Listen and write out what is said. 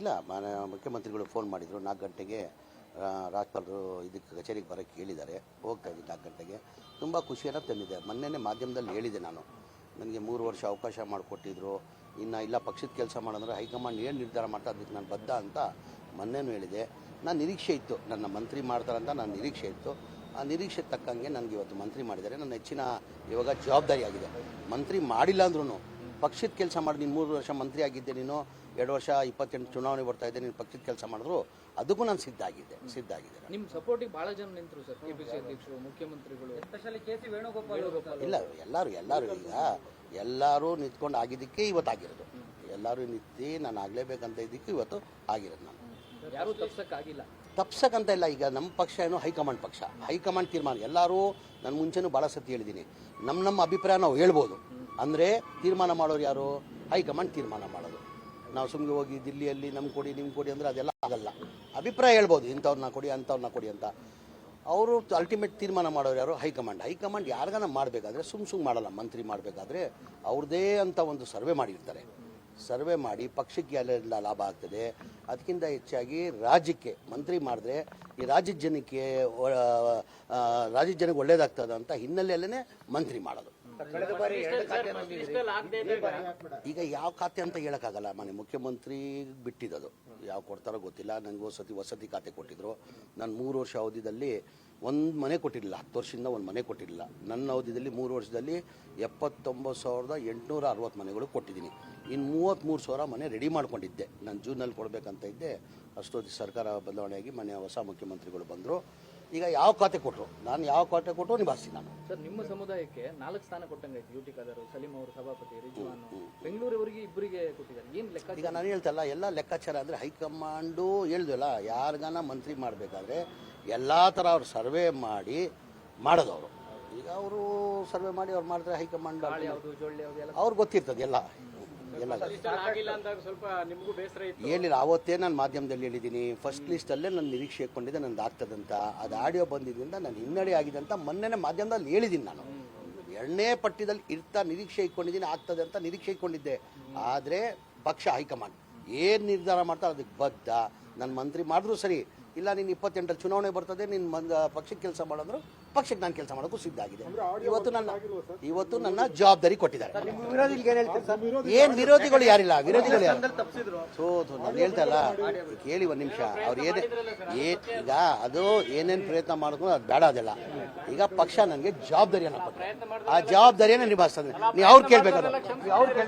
ಇಲ್ಲ ಮುಖ್ಯಮಂತ್ರಿಗಳು ಫೋನ್ ಮಾಡಿದರು 4 ಗಂಟೆಗೆ ರಾಜ್ಪಾಲರು ಇದಕ್ಕೆ ಕಚೇರಿಗೆ ಬರೋಕ್ಕೆ ಹೇಳಿದ್ದಾರೆ. ಹೋಗ್ತಾ ಇದ್ದೀನಿ 4 ಗಂಟೆಗೆ. ತುಂಬ ಖುಷಿಯನ್ನು ತಂದಿದೆ. ಮೊನ್ನೆನೇ ಮಾಧ್ಯಮದಲ್ಲಿ ಹೇಳಿದೆ ನಾನು, ನನಗೆ 3 ವರ್ಷ ಅವಕಾಶ ಮಾಡಿಕೊಟ್ಟಿದ್ರು, ಇನ್ನು ಇಲ್ಲ ಪಕ್ಷದ ಕೆಲಸ ಮಾಡೋಂದ್ರೆ ಹೈಕಮಾಂಡ್ ಏನು ನಿರ್ಧಾರ ಮಾಡ್ತಾ ಅದಕ್ಕೆ ನಾನು ಬದ್ಧ ಅಂತ ಮೊನ್ನೆನೂ ಹೇಳಿದೆ. ನಾನು ನಿರೀಕ್ಷೆ ಇತ್ತು, ನನ್ನ ಮಂತ್ರಿ ಮಾಡ್ತಾರಂತ ನನ್ನ ನಿರೀಕ್ಷೆ ಇತ್ತು. ಆ ನಿರೀಕ್ಷೆ ತಕ್ಕಂಗೆ ನನಗೆ ಇವತ್ತು ಮಂತ್ರಿ ಮಾಡಿದ್ದಾರೆ. ನನ್ನ ಹೆಚ್ಚಿನ ಇವಾಗ ಜವಾಬ್ದಾರಿ ಆಗಿದೆ. ಮಂತ್ರಿ ಮಾಡಿಲ್ಲ ಅಂದ್ರೂ ಪಕ್ಷದ ಕೆಲಸ ಮಾಡಿ, ನೀನು 3 ವರ್ಷ ಮಂತ್ರಿ ಆಗಿದ್ದೆ, ನೀನು 2 ವರ್ಷ 28 ಚುನಾವಣೆ ಬರ್ತಾ ಇದ್ದೆ, ನೀನು ಪಕ್ಷದ ಕೆಲಸ ಮಾಡಿದ್ರು ಅದಕ್ಕೂ ನಾನು ಸಿದ್ಧ ಆಗಿದೆ. ನಿಮ್ಮ ಸಪೋರ್ಟಿಗೆ ಬಹಳ ಜನ ನಿಂತರು ಸರ್, ಕೆಪಿಸಿ ಅಧ್ಯಕ್ಷರು, ಮುಖ್ಯಮಂತ್ರಿಗಳು, ಎಸ್ಪೆಷಲಿ KC ವೇಣುಗೋಪಾಲ್. ಇಲ್ಲ ಎಲ್ಲರೂ ನಿಂತ್ಕೊಂಡು ಆಗಿದ್ದಕ್ಕೆ ಇವತ್ತು ಆಗಿರೋದು. ಎಲ್ಲರೂ ನಿಂತು ನಾನು ಆಗಲೇಬೇಕಂತ ಇದ್ದಕ್ಕೆ ಇವತ್ತು ಆಗಿರೋದು. ನಾನು ಯಾರೂ ತಪ್ಸಕ್ಕಾಗಿಲ್ಲ, ತಪ್ಸಕ್ಕಂತ ಇಲ್ಲ. ಈಗ ನಮ್ಮ ಪಕ್ಷ ಏನು ಹೈಕಮಾಂಡ್ ಪಕ್ಷ, ಹೈಕಮಾಂಡ್ ತೀರ್ಮಾನ. ಎಲ್ಲರೂ ನಾನು ಮುಂಚೆನೂ ಭಾಳ ಸತಿ ಹೇಳಿದ್ದೀನಿ, ನಮ್ಮ ಅಭಿಪ್ರಾಯ ನಾವು ಹೇಳ್ಬೋದು, ಅಂದರೆ ತೀರ್ಮಾನ ಮಾಡೋರು ಯಾರು? ಹೈಕಮಾಂಡ್ ತೀರ್ಮಾನ ಮಾಡೋದು. ನಾವು ಸುಮ್ಮನೆ ಹೋಗಿ ದಿಲ್ಲಿಯಲ್ಲಿ ನಮ್ಮ ಕೊಡಿ ಅಂದರೆ ಅದೆಲ್ಲ ಆಗಲ್ಲ. ಅಭಿಪ್ರಾಯ ಹೇಳ್ಬೋದು, ಇಂಥವ್ರನ್ನ ಕೊಡಿ ಅಂಥವ್ರನ್ನ ಕೊಡಿ ಅಂತ. ಅವರು ಅಲ್ಟಿಮೇಟ್ ತೀರ್ಮಾನ ಮಾಡೋರು ಯಾರು? ಹೈಕಮಾಂಡ್ ಯಾರಿಗಾನ ಮಾಡಬೇಕಾದ್ರೆ ಸುಮ್ಮ ಮಾಡಲ್ಲ. ಮಂತ್ರಿ ಮಾಡಬೇಕಾದ್ರೆ ಅವ್ರದ್ದೇ ಅಂತ ಒಂದು ಸರ್ವೆ ಮಾಡಿರ್ತಾರೆ. ಸರ್ವೆ ಮಾಡಿ ಪಕ್ಷಕ್ಕೆ ಎಲ್ಲ ಲಾಭ ಆಗ್ತದೆ, ಅದಕ್ಕಿಂತ ಹೆಚ್ಚಾಗಿ ರಾಜ್ಯಕ್ಕೆ ಮಂತ್ರಿ ಮಾಡಿದ್ರೆ ಈ ರಾಜ್ಯದ ಜನಕ್ಕೆ ಒಳ್ಳೇದಾಗ್ತದೆ ಅಂತ ಹಿನ್ನೆಲೆಯಲ್ಲೇ ಮಂತ್ರಿ ಮಾಡೋದು. ಈಗ ಯಾವ ಖಾತೆ ಅಂತ ಹೇಳೋಕ್ಕಾಗಲ್ಲ, ಮನೆ ಮುಖ್ಯಮಂತ್ರಿ ಬಿಟ್ಟಿದ್ದು. ಯಾವ ಕೊಡ್ತಾರೋ ಗೊತ್ತಿಲ್ಲ. ನನಗೆ ವಸತಿ ಖಾತೆ ಕೊಟ್ಟಿದ್ರು. ನಾನು 3 ವರ್ಷ ಅವಧಿಯಲ್ಲಿ ಒಂದು ಮನೆ ಕೊಟ್ಟಿರಲಿಲ್ಲ. 10 ವರ್ಷದಿಂದ ಒಂದು ಮನೆ ಕೊಟ್ಟಿರಲಿಲ್ಲ. ನನ್ನ ಅವಧಿಯಲ್ಲಿ 3 ವರ್ಷದಲ್ಲಿ 79,860 ಮನೆಗಳು ಕೊಟ್ಟಿದ್ದೀನಿ. ಇನ್ನು 33,000 ಮನೆ ರೆಡಿ ಮಾಡ್ಕೊಂಡಿದ್ದೆ. ನಾನು ಜೂನಲ್ಲಿ ಕೊಡಬೇಕಂತ ಇದ್ದೆ. ಅಷ್ಟೊಂದು ಸರ್ಕಾರ ಬದಲಾವಣೆಯಾಗಿ ಮನೆ ಹೊಸ ಮುಖ್ಯಮಂತ್ರಿಗಳು ಬಂದರು. ಈಗ ಯಾವ ಖಾತೆ ಕೊಟ್ಟರು, ನಾನು ಯಾವ ಖಾತೆ ಕೊಟ್ಟರು ನಿಭಾಯಿಸ್ತೀನಿ ನಾನು. ಸರ್, ನಿಮ್ಮ ಸಮುದಾಯಕ್ಕೆ 4 ಸ್ಥಾನ ಕೊಟ್ಟಂಗಾಯ್ತು. ಯುಟಿ ಖಾದರ್, ಸಲೀಂ ಅವರು ಸಭಾಪತಿ, ರಿಜ್ವಾನ್, ಬೆಂಗಳೂರವರಿಗೆ 2 ಕೊಟ್ಟಿದ್ದಾರೆ. ಏನು ಲೆಕ್ಕ? ಈಗ ನಾನು ಹೇಳ್ತಲ್ಲ, ಎಲ್ಲ ಲೆಕ್ಕಾಚಾರ ಅಂದರೆ ಹೈಕಮಾಂಡು ಹೇಳ್ದಲ್ಲ, ಯಾರಿಗಾನ ಮಂತ್ರಿ ಮಾಡಬೇಕಾದ್ರೆ ಎಲ್ಲ ಥರ ಅವ್ರು ಸರ್ವೆ ಮಾಡಿ ಮಾಡೋದವರು. ಈಗ ಅವರು ಸರ್ವೆ ಮಾಡಿ ಅವ್ರು ಮಾಡಿದ್ರೆ ಹೈಕಮಾಂಡ್ ಅವ್ರಿಗೆ ಗೊತ್ತಿರ್ತದೆ ಎಲ್ಲ. ಹೇಳಿಲ್ಲ, ಅವತ್ತೇ ನಾನು ಮಾಧ್ಯಮದಲ್ಲಿ ಹೇಳಿದ್ದೀನಿ. ಫಸ್ಟ್ ಲಿಸ್ಟಲ್ಲೇ ನಾನು ನಿರೀಕ್ಷೆ ಇಟ್ಕೊಂಡಿದ್ದೆ ನಂದು ಆಗ್ತದಂತ. ಅದು ಆಡಿಯೋ ಬಂದಿದ್ದರಿಂದ ನಾನು ಹಿನ್ನಡೆ ಆಗಿದೆ ಅಂತ ಮೊನ್ನೆ ಮಾಧ್ಯಮದಲ್ಲಿ ಹೇಳಿದ್ದೀನಿ. ನಾನು 2ನೇ ಪಟ್ಟಿದಲ್ಲಿ ನಿರೀಕ್ಷೆ ಇಟ್ಕೊಂಡಿದ್ದೀನಿ, ಆಗ್ತದೆ ಅಂತ ನಿರೀಕ್ಷೆ ಇಟ್ಕೊಂಡಿದ್ದೆ. ಆದರೆ ಪಕ್ಷ ಹೈಕಮಾಂಡ್ ಏನು ನಿರ್ಧಾರ ಮಾಡ್ತಾರೆ ಅದಕ್ಕೆ ಬದ್ಧ. ನನ್ನ ಮಂತ್ರಿ ಮಾಡಿದ್ರು ಸರಿ, ಇಲ್ಲ ನೀನು 28 ಚುನಾವಣೆ ಬರ್ತದೆ, ನಿನ್ನ ಪಕ್ಷಕ್ಕೆ ಕೆಲಸ ಮಾಡಿದ್ರು ಪಕ್ಷಕ್ಕೆ ನಾನು ಕೆಲಸ ಮಾಡೋಕ್ಕೂ ಸಿದ್ಧ ಆಗಿದೆ. ಇವತ್ತು ನನ್ನ ಜವಾಬ್ದಾರಿ ಕೊಟ್ಟಿದ್ದಾರೆ. ಏನು ವಿರೋಧಿಗಳು ಯಾರಿಲ್ಲ, ವಿರೋಧಿಗಳು ಯಾರು? ನಾನು ಹೇಳ್ತಾ ಇಲ್ಲ, ಕೇಳಿ ಒಂದು ನಿಮಿಷ. ಅವ್ರು ಈಗ ಅದು ಏನೇನು ಪ್ರಯತ್ನ ಮಾಡಿದ್ರು ಅದು ಬೇಡ, ಅದೆಲ್ಲ. ಈಗ ಪಕ್ಷ ನನಗೆ ಜವಾಬ್ದಾರಿಯನ್ನು ಕೊಟ್ಟರೆ ಆ ಜವಾಬ್ದಾರಿಯನ್ನು ನಿಭಾಯಿಸ್ತದೆ. ನೀವು ಅವ್ರು ಕೇಳಬೇಕಾದ್ರೆ